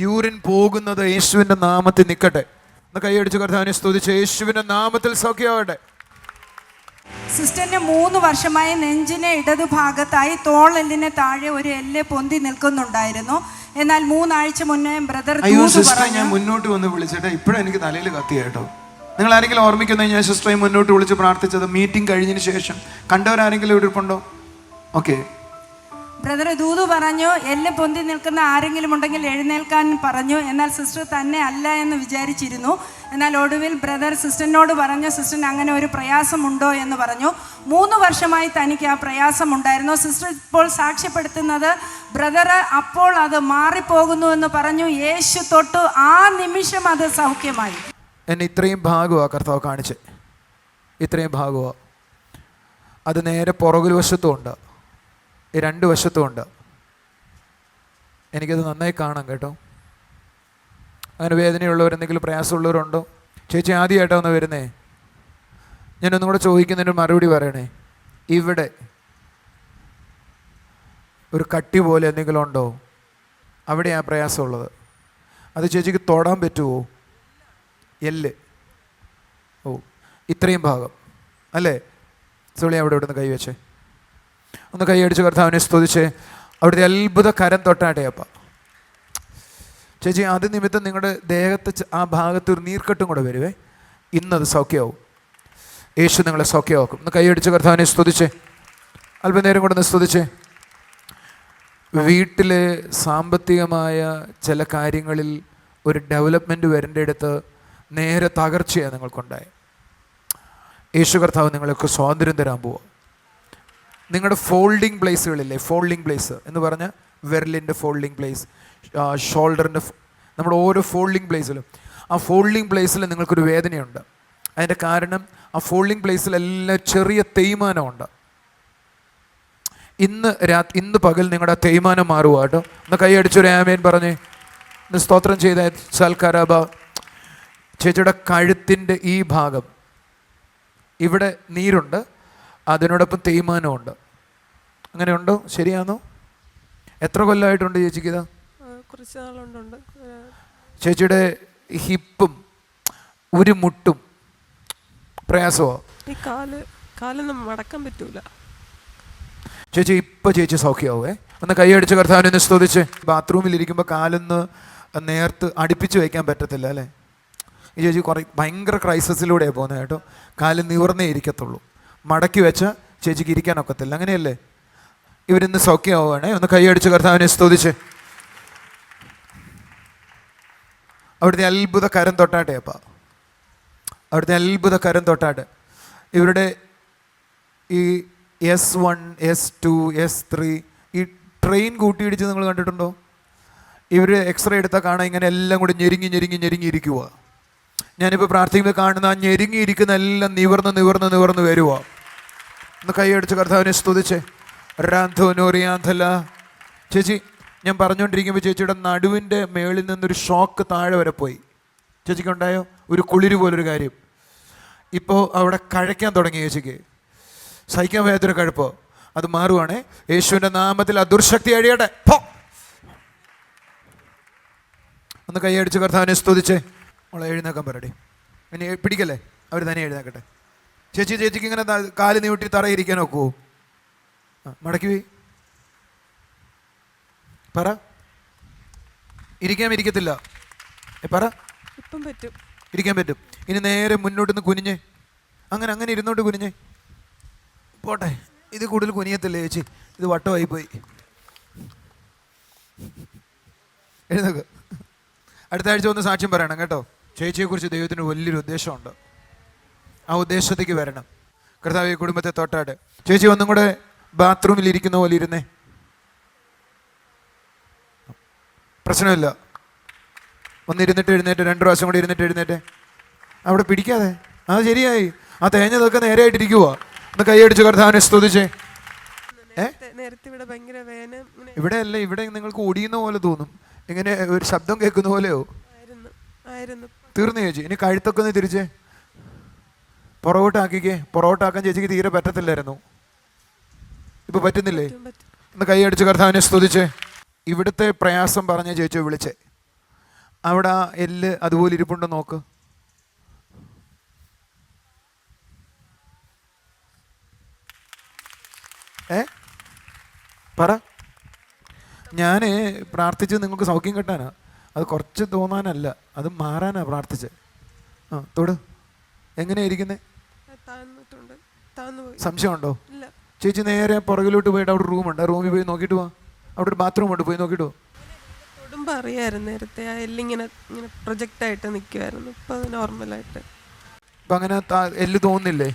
യൂറിൻ പോകുന്നത് യേശുവിൻ്റെ നാമത്തിൽ നിൽക്കട്ടെ. ഒന്ന് കൈ അടിച്ച് കർത്താവിനെ സ്തുതിച്ച് യേശുവിൻ്റെ നാമത്തിൽ സൗഖ്യമാവട്ടെ. സിസ്റ്ററിന് 3 വർഷമായി നെഞ്ചിന് ഇടതുഭാഗത്തായി തോളെല്ലിന് താഴെ ഒരു എല്ല് പൊന്തി നിൽക്കുന്നുണ്ടായിരുന്നു. എന്നാൽ 3 ആഴ്ച മുന്നേ ബ്രദർ ഞാൻ മുന്നോട്ട് വന്ന് വിളിച്ചിട്ട് ഇപ്പോഴും എനിക്ക് തലയിൽ കത്തി കേട്ടോ. നിങ്ങൾ ആരെങ്കിലും ഓർമ്മിക്കുന്ന ഞാൻ സിസ്റ്ററെ മുന്നോട്ട് വിളിച്ച് പ്രാർത്ഥിച്ചത് മീറ്റിംഗ് കഴിഞ്ഞതിന് ശേഷം കണ്ടവരാരെങ്കിലും ഇവിടെ ഉണ്ടോ? ഓക്കെ. ബ്രദർ ദൂതു പറഞ്ഞു, എല്ല് പൊന്തി നിൽക്കുന്ന ആരെങ്കിലും ഉണ്ടെങ്കിൽ എഴുന്നേൽക്കാൻ പറഞ്ഞു. എന്നാൽ സിസ്റ്റർ തന്നെ അല്ല എന്ന് വിചാരിച്ചിരുന്നു. എന്നാൽ ഒടുവിൽ ബ്രദർ സിസ്റ്ററിനോട് പറഞ്ഞു, സിസ്റ്ററിന് അങ്ങനെ ഒരു പ്രയാസമുണ്ടോ എന്ന് പറഞ്ഞു. 3 വർഷമായി തനിക്ക് ആ പ്രയാസം ഉണ്ടായിരുന്നു. സിസ്റ്റർ ഇപ്പോൾ സാക്ഷ്യപ്പെടുത്തുന്നത് ബ്രദർ അപ്പോൾ അത് മാറിപ്പോകുന്നു എന്ന് പറഞ്ഞു. യേശു തൊട്ടു ആ നിമിഷം അത് സൗഖ്യമായി. എന്നെ ഇത്രയും ഭാഗമാണ് കർത്താവ് കാണിച്ച്, ഇത്രയും ഭാഗമാണ്. അത് നേരെ പുറകിൽ വശത്തും ഉണ്ട്, 2 വശത്തും ഉണ്ട്. എനിക്കത് നന്നായി കാണാം കേട്ടോ. അങ്ങനെ വേദനയുള്ളവർ, എന്തെങ്കിലും പ്രയാസമുള്ളവരുണ്ടോ? ചേച്ചി ആദ്യമായിട്ടാണ് വരുന്നേ. ഞാനൊന്നും കൂടെ ചോദിക്കുന്നതിന് മറുപടി പറയണേ. ഇവിടെ ഒരു കട്ടി പോലെ എന്തെങ്കിലും ഉണ്ടോ? അവിടെയാണ് പ്രയാസമുള്ളത്. അത് ചേച്ചിക്ക് തൊടാൻ പറ്റുമോ? എല്ല്, ഓ ഇത്രയും ഭാഗം അല്ലേ? സോളി അവിടെ ഇവിടെ നിന്ന് കൈവച്ചേ, ഒന്ന് കൈയടിച്ച് കർത്താവിനെ സ്തുതിച്ചേ. അവിടുത്തെ അത്ഭുത കരം തൊട്ടാട്ടെ അപ്പ. ചേച്ചി അത് നിമിത്തം നിങ്ങളുടെ ദേഹത്ത് ആ ഭാഗത്ത് ഒരു നീർക്കെട്ടും കൂടെ വരുവേ. ഇന്നത് സൗഖ്യമാവും. യേശു നിങ്ങളെ സൗഖ്യമാക്കും. ഒന്ന് കൈയടിച്ച് കർത്താവിനെ സ്തുതിച്ചേ. അല്പനേരം കൂടെ ഒന്ന് സ്തുതിച്ചേ. വീട്ടിൽ സാമ്പത്തികമായ ചില കാര്യങ്ങളിൽ ഒരു ഡെവലപ്മെൻറ്റ് വരേണ്ടടുത്ത് നേരെ തകർച്ചയാണ് നിങ്ങൾക്കുണ്ടായി. യേശു കർത്താവ് നിങ്ങൾക്ക് സ്വാതന്ത്ര്യം തരാൻ പോവുക. നിങ്ങളുടെ ഫോൾഡിങ് പ്ലേസുകളില്ലേ, ഫോൾഡിങ് പ്ലേസ് എന്ന് പറഞ്ഞാൽ വിരലിൻ്റെ ഫോൾഡിങ് പ്ലേസ്, ഷോൾഡറിൻ്റെ, നമ്മുടെ ഓരോ ഫോൾഡിങ് പ്ലേസിലും, ആ ഫോൾഡിങ് പ്ലേസിൽ നിങ്ങൾക്കൊരു വേദനയുണ്ട്. അതിൻ്റെ കാരണം ആ ഫോൾഡിങ് പ്ലേസിലെല്ലാം ചെറിയ തേയ്മാനമുണ്ട്. ഇന്ന് പകൽ നിങ്ങളുടെ തേയ്മാനം മാറുക കേട്ടോ. ഒന്ന് കൈയടിച്ചൊരു ആമേൻ പറഞ്ഞേ. ഇന്ന് സ്തോത്രം ചെയ്ത സൽക്കാരാബ. ചേച്ചിയുടെ കഴുത്തിൻ്റെ ഈ ഭാഗം ഇവിടെ നീരുണ്ട്, അതിനോടൊപ്പം തേയ്മാനമുണ്ട്. അങ്ങനെയുണ്ടോ? ശരിയാണോ? എത്ര കൊല്ലമായിട്ടുണ്ട് ചേച്ചിക്ക് ഇതാ? കുറച്ച് നാളുണ്ട്. ചേച്ചിയുടെ ഹിപ്പും ഒരു മുട്ടും പ്രയാസമോ? ഈ കാലൊന്നും മടക്കാൻ പറ്റൂല. ചേച്ചി ഇപ്പം ചേച്ചി സൗഖ്യമാവേ. ഒന്ന് കൈയടിച്ച് കർത്താവിനെ ഒന്ന് സ്തുതിച്ച്. ബാത്റൂമിൽ ഇരിക്കുമ്പോൾ കാലൊന്ന് നേർത്ത് അടുപ്പിച്ച് വയ്ക്കാൻ പറ്റത്തില്ല അല്ലേ? ഈ ചേച്ചി ഭയങ്കര ക്രൈസിസിലൂടെയാണ് പോകുന്നത് കേട്ടോ. കാല് നിവർന്നേ ഇരിക്കത്തുള്ളൂ. മടക്കി വെച്ചാൽ ചേച്ചിക്ക് ഇരിക്കാനൊക്കത്തില്ല. അങ്ങനെയല്ലേ? ഇവരിന്ന് സൗഖ്യമാവുകയാണേ. ഒന്ന് കൈയടിച്ച് കർത്താവിനെ സ്തുതിച്ച്. അവിടുത്തെ അത്ഭുത കരം തൊട്ടാട്ടെ അപ്പ. അവിടുത്തെ അത്ഭുത കരം തൊട്ടാട്ടെ. ഇവരുടെ ഈ S1, S2, S3 ഈ ട്രെയിൻ കൂട്ടിയിടിച്ച് നിങ്ങൾ കണ്ടിട്ടുണ്ടോ? ഇവർ എക്സ്റേ എടുത്താൽ കാണാൻ ഇങ്ങനെ എല്ലാം കൂടി ഞെരുങ്ങിയിരിക്കുക. ഞാനിപ്പോൾ പ്രാർത്ഥിക്കുമ്പോൾ കാണുന്ന ആ ഞെരുങ്ങിയിരിക്കുന്ന എല്ലാം നിവർന്ന് വരുക. ഒന്ന് കൈയടിച്ച് കർത്താവിനെ സ്തുതിച്ചേ. റാന്ധോനോറിയാന്തല. ചേച്ചി ഞാൻ പറഞ്ഞുകൊണ്ടിരിക്കുമ്പോൾ ചേച്ചിയുടെ നടുവിൻ്റെ മേളിൽ നിന്നൊരു ഷോക്ക് താഴെ വരെ പോയി. ചേച്ചിക്കുണ്ടായോ ഒരു കുളിര് പോലൊരു കാര്യം? ഇപ്പോൾ അവിടെ കഴയ്ക്കാൻ തുടങ്ങി ചേച്ചിക്ക്. സഹിക്കാൻ വയ്യാത്തൊരു കഴുപ്പോ അത് മാറുവാണേ. യേശുവിൻ്റെ നാമത്തിൽ ആ ദുർശക്തി അഴിയട്ടെ. ഒന്ന് കൈയടിച്ച് കർത്താവിനെ സ്തുതിച്ചേ. മോളെ എഴുന്നേക്കാൻ പറയടി. ഇനി പിടിക്കല്ലേ, അവർ തന്നെ എഴുന്നേക്കട്ടെ. ചേച്ചിക്ക് ഇങ്ങനെ കാല് നീട്ടി തറയിരിക്കാൻ നോക്കുമോ? മടക്കി പോയി പറ. ഇരിക്കത്തില്ല. പറ. ഇപ്പം പറ്റും, ഇരിക്കാൻ പറ്റും. ഇനി നേരെ മുന്നോട്ട് കുനിഞ്ഞേ. അങ്ങനെ ഇരുന്നോട്ട് കുനിഞ്ഞേ. പോട്ടെ, ഇത് കൂടുതൽ കുനിയത്തില്ലേ ചേച്ചി? ഇത് വട്ടമായി പോയി. എഴുന്നേക്ക്. അടുത്ത ആഴ്ച ഒന്ന് സാക്ഷ്യം പറയണം കേട്ടോ. ചേച്ചിയെക്കുറിച്ച് ദൈവത്തിന് വലിയൊരു ഉദ്ദേശമുണ്ട്. ആ ഉദ്ദേശത്തേക്ക് വരണം. കർത്താവ് കുടുംബത്തെ തൊട്ടാട്. ചേച്ചി ഒന്നും കൂടെ ബാത്റൂമിൽ ഇരിക്കുന്ന പോലെ ഇരുന്നേ. പ്രശ്നമില്ല. ഒന്നിരുന്നിട്ട് എഴുന്നേറ്റ്, 2 പ്രാവശ്യം കൂടി ഇരുന്നിട്ട് എഴുന്നേറ്റ്. അവിടെ പിടിക്കാതെ. അത് ശരിയായി. ആ തേഞ്ഞതൊക്കെ നേരെയായിട്ടിരിക്കുക. ഒന്ന് കൈയടിച്ച് കർത്താവിനെ സ്തുതിച്ചേ. ഇവിടെ അല്ല, ഇവിടെ നിങ്ങൾക്ക് ഒടിയുന്ന പോലെ തോന്നും. ഇങ്ങനെ ഒരു ശബ്ദം കേൾക്കുന്ന പോലെയോ? തീർന്നു ചേച്ചി. ഇനി കഴുത്തൊക്കെ ഒന്ന് തിരിച്ചേ. പുറകോട്ടാക്കാൻ ചേച്ചിക്ക് തീരെ പറ്റത്തില്ലായിരുന്നു. ഇപ്പൊ പറ്റുന്നില്ലേ? ഒന്ന് കൈയടിച്ച് കർത്താവിനെ സ്തുതിച്ചേ. ഇവിടുത്തെ പ്രയാസം പറഞ്ഞ ചേച്ചി വിളിച്ചേ. അവിടെ ആ എല്ല് അതുപോലെ ഇരിപ്പുണ്ടോ നോക്ക്. പറ. ഞാൻ പ്രാർത്ഥിച്ച് നിങ്ങൾക്ക് സൗഖ്യം കിട്ടാനാ. അത് കുറച്ച് തോന്നാനല്ല, അത് മാറാനാ പ്രാർത്ഥിച്ചത്. തൊട്. എങ്ങനെയാ ഇരിക്കുന്നത്? സംശയമുണ്ടോ? ചേച്ചി നേരെ പുറകിലോട്ട് പോയിട്ട് അവിടെ റൂമുണ്ട്. ആ റൂമിൽ പോയി നോക്കിയിട്ട് പോവാ. അവിടെ ഒരു ബാത്റൂം ഉണ്ട്, പോയി നോക്കിയിട്ട് പോവാ. തൊടുമ്പോൾ അറിയായിരുന്നു നേരത്തെ ആ എല്ലിങ്ങനെ പ്രൊജക്റ്റായിട്ട് നിൽക്കുമായിരുന്നു. ഇപ്പം അത് നോർമലായിട്ട്. ഇപ്പം അങ്ങനെ എല്ല് തോന്നുന്നില്ലേ?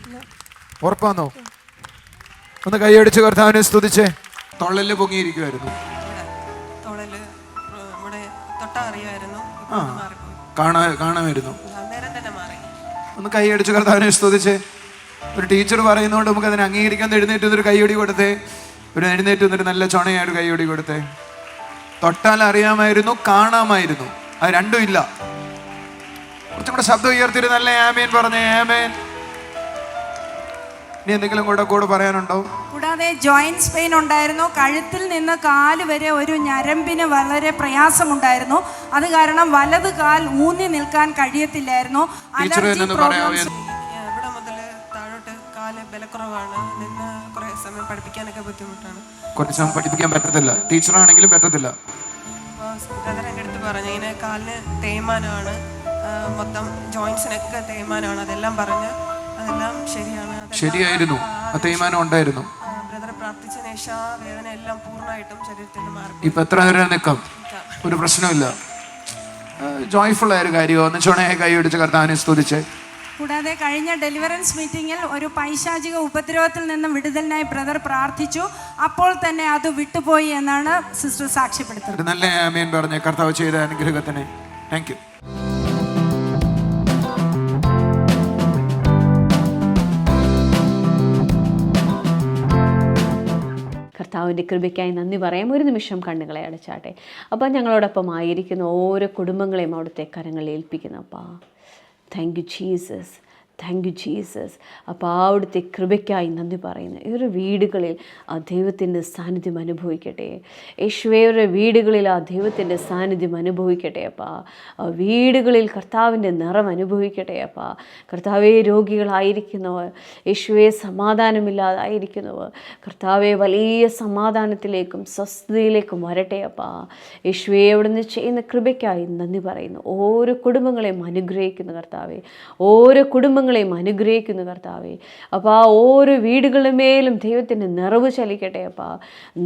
ഉറപ്പാന്നോ? ഒന്ന് കൈയടിച്ച് കർത്താവിനെ സ്തുതിച്ചേ. തൊള്ളല് പൊങ്ങിയിരിക്കുമായിരുന്നു. കാണാമായിരുന്നു. ഒന്ന് കൈയടിച്ച് കർത്താവിനെ സ്തുതിച്ചേ. ഒരു ടീച്ചർ പറയുന്നതുകൊണ്ട് നമുക്ക് അതിനെ അംഗീകരിക്കാൻ എഴുന്നേറ്റ് ഒരു കൈയടി കൊടുത്തേ. എഴുന്നേറ്റ് വന്നൊരു നല്ല ചുണയായിട്ട് കൈയടി കൊടുത്തേ. തൊട്ടാൽ അറിയാമായിരുന്നു, കാണാമായിരുന്നു. അത് രണ്ടും ഇല്ല. കുറച്ചും കൂടെ ശബ്ദം ഉയർത്തിട്ട് നല്ല ആമേൻ പറഞ്ഞേ. ആമേൻ. ഇനി എന്തെങ്കിലും കൂടെ പറയാനുണ്ടോ? കൂടാതെ ജോയിൻസ് പെയിൻ ഉണ്ടായിരുന്നു. കഴുത്തിൽ നിന്ന് കാല് വരെ ഒരു ഞരമ്പിന് വളരെ പ്രയാസമുണ്ടായിരുന്നു. അത് കാരണം വലത് കാൽ ഊന്നി നിൽക്കാൻ കഴിയത്തില്ലായിരുന്നു. Allergy problems. ഇവിടെ മുതൽ താഴോട്ട് കാല് ബലക്കുറവാണ്. നിന്ന് കുറേ സമയം പഠിപ്പിക്കാനൊക്കെ ബുദ്ധിമുട്ടാണ്. കുറച്ച് സമയം പഠിപ്പിക്കാൻ പറ്റത്തില്ല. ടീച്ചറാണെങ്കിലും പറ്റത്തില്ല. അപ്പോൾ ബ്രദർ എൻ്റെ അടുത്ത് പറഞ്ഞു ഇങ്ങനെ കാലിന് തേയ്മാനമാണ്, മൊത്തം ജോയിൻസിനൊക്കെ തേയ്മാനമാണ്. അതെല്ലാം പറഞ്ഞ് അതെല്ലാം ശരിയായിരുന്നു. തേയ്മാനം ഉണ്ടായിരുന്നു. ബ്രദർ പ്രാർത്ഥിച്ച ശേഷം ആ വേദന എല്ലാം പൂർണ്ണമായിട്ടും ശരീരത്തിൽ മാറി. ഇപ്പൊ എത്ര നേരം നിൽക്കാം, ഒരു പ്രശ്നമില്ല. ജോയ്ഫുൾ ആയ ഒരു കാര്യമോ എന്ന് ചുണയെ കൈ പിടിച്ച് കർത്താവിനെ സ്തുതിച്ച്. കൂടാതെ കഴിഞ്ഞ ഡെലിവറൻസ് മീറ്റിങ്ങിൽ ഒരു പൈശാചിക ഉപദ്രവത്തിൽ നിന്നും വിടുതലിനായി ബ്രദർ പ്രാർത്ഥിച്ചു. അപ്പോൾ തന്നെ അത് വിട്ടുപോയി എന്നാണ് സിസ്റ്റർ സാക്ഷ്യപ്പെടുത്തുന്നത്. നല്ല ആമേൻ പറഞ്ഞ കർത്താവ് ചെയ്ത അനുഗ്രഹത്തിന് താങ്ക് യു. കർത്താവിൻ്റെ കൃപയ്ക്കായി നന്ദി പറയാം. ഒരു നിമിഷം കണ്ണുകളെ അടച്ചാട്ടെ. അപ്പോൾ ഞങ്ങളോടൊപ്പം ആയിരിക്കുന്ന ഓരോ കുടുംബങ്ങളെയും അവിടുത്തെ കരങ്ങളിൽ ഏൽപ്പിക്കുന്നു. അപ്പാ thank you Jesus, thank you Jesus. അപ്പോൾ അവിടുത്തെ കൃപയ്ക്കായി നന്ദി പറയുന്നു. ഈ ഒരു വീടുകളിൽ ആ ദൈവത്തിൻ്റെ സാന്നിധ്യം അനുഭവിക്കട്ടെ. യേശുവയുടെ വീടുകളിൽ ആ ദൈവത്തിൻ്റെ സാന്നിധ്യം അനുഭവിക്കട്ടെ. അപ്പാ ആ വീടുകളിൽ കർത്താവിൻ്റെ നിറം അനുഭവിക്കട്ടെ. അപ്പാ കർത്താവെ രോഗികളായിരിക്കുന്നവർ, യേശുവെ സമാധാനമില്ലാതായിരിക്കുന്നവർ, കർത്താവെ വലിയ സമാധാനത്തിലേക്കും സ്വസ്ഥതയിലേക്കും വരട്ടെ. അപ്പാ യേശുവെ അവിടുന്ന് ചെയ്യുന്ന കൃപയ്ക്കായി നന്ദി പറയുന്നു. ഓരോ കുടുംബങ്ങളെയും അനുഗ്രഹിക്കുന്നു കർത്താവെ. ഓരോ കുടുംബങ്ങളെയും അനുഗ്രഹിക്കുന്നു കർത്താവെ. അപ്പോൾ ആ ഓരോ വീടുകളുടെ മേലും ദൈവത്തിൻ്റെ നിറവ് ചലിക്കട്ടെ. അപ്പാ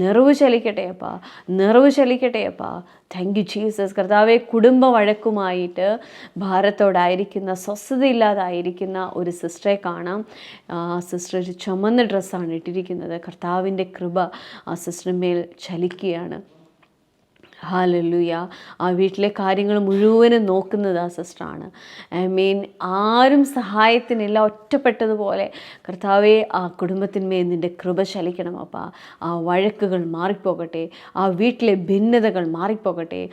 നിറവ് ചലിക്കട്ടെ. അപ്പാ നിറവ് ചലിക്കട്ടെ. അപ്പാ താങ്ക് യു ജീസസ്. കർത്താവെ കുടുംബ വഴക്കുമായിട്ട് ഭാരത്തോടായിരിക്കുന്ന, സ്വസ്ഥതയില്ലാതായിരിക്കുന്ന ഒരു സിസ്റ്ററെ കാണാം. സിസ്റ്റർ ഒരു ചുമന്ന ഡ്രസ്സാണ് ഇട്ടിരിക്കുന്നത്. കർത്താവിൻ്റെ കൃപ ആ സിസ്റ്ററിന്മേൽ ചലിക്കുകയാണ്. ഹല്ലേലൂയ. ആ വീട്ടിലെ കാര്യങ്ങൾ മുഴുവനും നോക്കുന്നത് ആ സിസ്റ്ററാണ്. ഐ മീൻ ആരും സഹായത്തിനില്ല, ഒറ്റപ്പെട്ടതുപോലെ. കർത്താവെ ആ കുടുംബത്തിന്മേൽ നിൻ്റെ കൃപ ചലിക്കണം. അപ്പാ ആ വഴക്കുകൾ മാറിപ്പോകട്ടെ, ആ വീട്ടിലെ ഭിന്നതകൾ മാറിപ്പോകട്ടെ.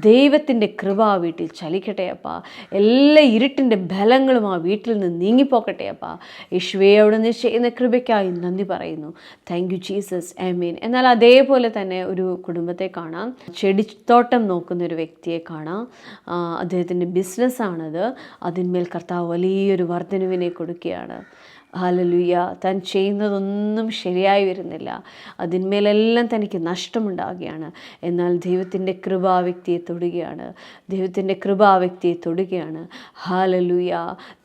ദൈവത്തിൻ്റെ കൃപ ആ വീട്ടിൽ ചലിക്കട്ടെ. അപ്പാ എല്ലാ ഇരുട്ടിൻ്റെ ബലങ്ങളും ആ വീട്ടിൽ നിന്ന് നീങ്ങിപ്പോകട്ടെ. അപ്പാ യേശുവേ അവിടുന്ന് ചെയ്യുന്ന കൃപയ്ക്കായി നന്ദി പറയുന്നു. Thank you Jesus. I mean. എന്നാൽ അതേപോലെ തന്നെ ഒരു കുടുംബത്തെ കാണാം. ചെടിത്തോട്ടം നോക്കുന്ന ഒരു വ്യക്തിയെ കാണാം. അദ്ദേഹത്തിൻ്റെ ബിസിനസ്സാണത്. അതിന്മേൽ കർത്താവ് വലിയൊരു വർധനവിനെ കൊടുക്കുകയാണ്. ഹല്ലേലൂയ. താൻ ചെയ്യുന്നതൊന്നും ശരിയായി വരുന്നില്ല. അതിന്മേലെല്ലാം തനിക്ക് നഷ്ടമുണ്ടാകുകയാണ്. എന്നാൽ ദൈവത്തിൻ്റെ കൃപ ആ വ്യക്തിയെ തൊടുകയാണ്. ദൈവത്തിൻ്റെ കൃപ ആ വ്യക്തിയെ തൊടുകയാണ്. Hallelujah.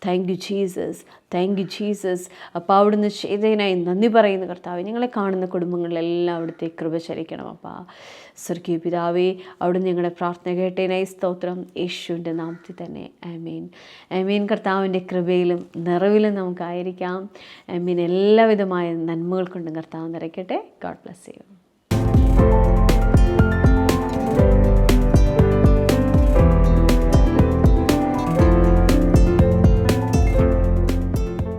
Thank you Jesus, thank you Jesus. അപ്പോൾ അവിടുന്ന് ചെയ്തതിനായി നന്ദി പറയുന്ന കർത്താവെ, ഞങ്ങളെ കാണുന്ന കുടുംബങ്ങളിലെല്ലാം അവിടുത്തെ കൃപ ചലിക്കണം. അപ്പാ സ്വർഗീയ പിതാവേ, അവിടുന്ന് ഞങ്ങളുടെ പ്രാർത്ഥന കേട്ടതിനായി സ്തോത്രം. യേശുവിൻ്റെ നാമത്തിൽ തന്നെ ആമേൻ. ആമേൻ. കർത്താവിൻ്റെ കൃപയിലും നിറവിലും നമുക്കായിരിക്കാം. ആമേൻ. എല്ലാവിധമായ നന്മകൾ കൊണ്ടും കർത്താവ് നിറയ്ക്കട്ടെ. God bless you.